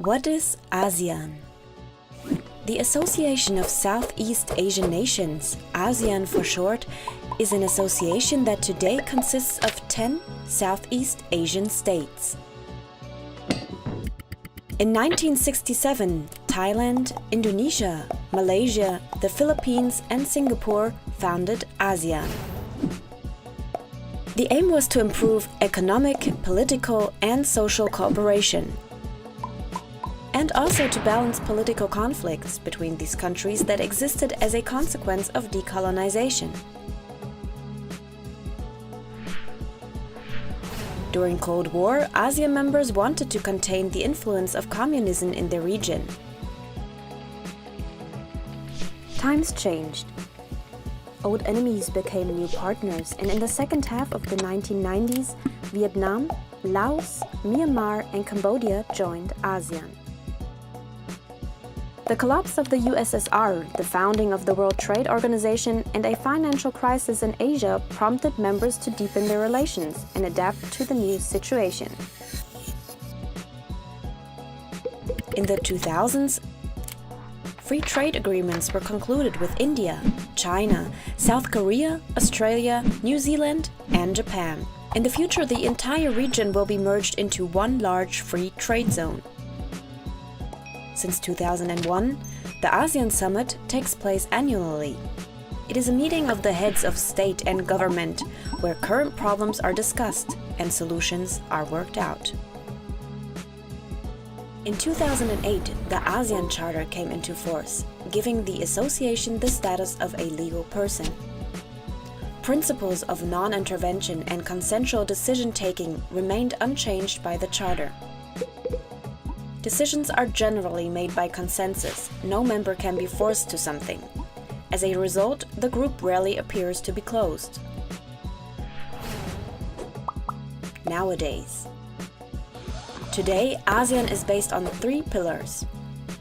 What is ASEAN? The Association of Southeast Asian Nations, ASEAN for short, is an association that today consists of 10 Southeast Asian states. In 1967, Thailand, Indonesia, Malaysia, the Philippines and Singapore founded ASEAN. The aim was to improve economic, political and social cooperation, and also to balance political conflicts between these countries that existed as a consequence of decolonization. During Cold War, ASEAN members wanted to contain the influence of communism in the region. Times changed. Old enemies became new partners, and in the second half of the 1990s, Vietnam, Laos, Myanmar and Cambodia joined ASEAN. The collapse of the USSR, the founding of the World Trade Organization, and a financial crisis in Asia prompted members to deepen their relations and adapt to the new situation. In the 2000s, free trade agreements were concluded with India, China, South Korea, Australia, New Zealand, and Japan. In the future, the entire region will be merged into one large free trade zone. Since 2001, the ASEAN Summit takes place annually. It is a meeting of the heads of state and government where current problems are discussed and solutions are worked out. In 2008, the ASEAN Charter came into force, giving the association the status of a legal person. Principles of non-intervention and consensual decision-taking remained unchanged by the Charter. Decisions are generally made by consensus. No member can be forced to something. As a result, the group rarely appears to be closed. Nowadays. Today, ASEAN is based on 3 pillars.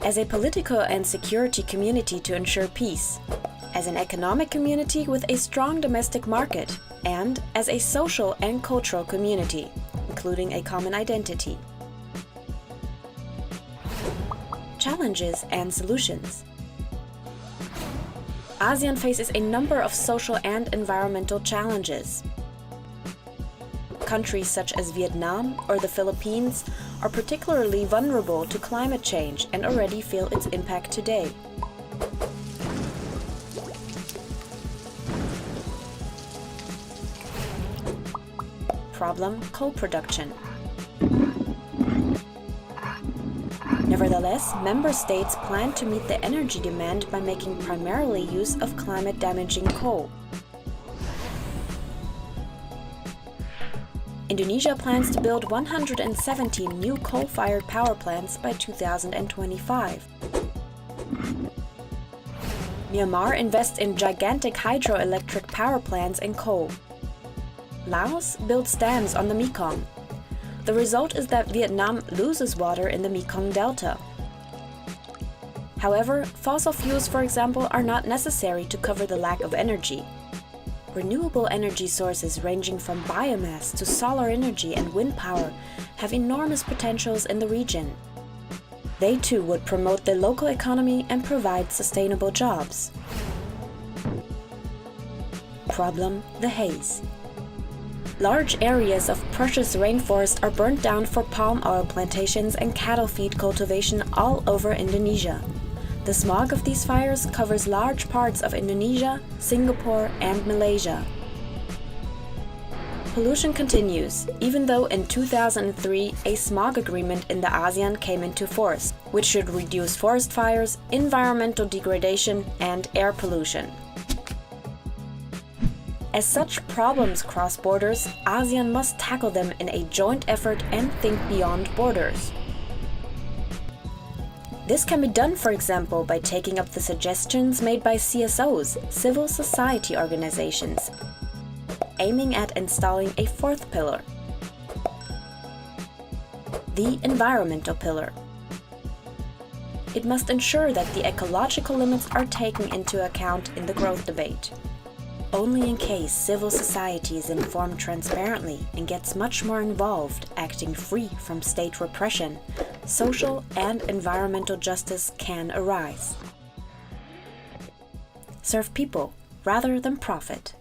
As a political and security community to ensure peace, as an economic community with a strong domestic market, and as a social and cultural community, including a common identity. Challenges and solutions. ASEAN faces a number of social and environmental challenges. Countries such as Vietnam or the Philippines are particularly vulnerable to climate change and already feel its impact today. Problem: coal production. Nevertheless, member states plan to meet the energy demand by making primarily use of climate-damaging coal. Indonesia plans to build 117 new coal-fired power plants by 2025. Myanmar invests in gigantic hydroelectric power plants and coal. Laos builds dams on the Mekong. The result is that Vietnam loses water in the Mekong Delta. However, fossil fuels, for example, are not necessary to cover the lack of energy. Renewable energy sources ranging from biomass to solar energy and wind power have enormous potentials in the region. They too would promote the local economy and provide sustainable jobs. Problem: the haze. Large areas of precious rainforest are burnt down for palm oil plantations and cattle feed cultivation all over Indonesia. The smog of these fires covers large parts of Indonesia, Singapore, and Malaysia. Pollution continues, even though in 2003 a smog agreement in the ASEAN came into force, which should reduce forest fires, environmental degradation, and air pollution. As such problems cross borders, ASEAN must tackle them in a joint effort and think beyond borders. This can be done, for example, by taking up the suggestions made by CSOs, civil society organizations, aiming at installing a 4th pillar, the environmental pillar. It must ensure that the ecological limits are taken into account in the growth debate. Only in case civil society is informed transparently and gets much more involved, acting free from state repression, social and environmental justice can arise. Serve people rather than profit.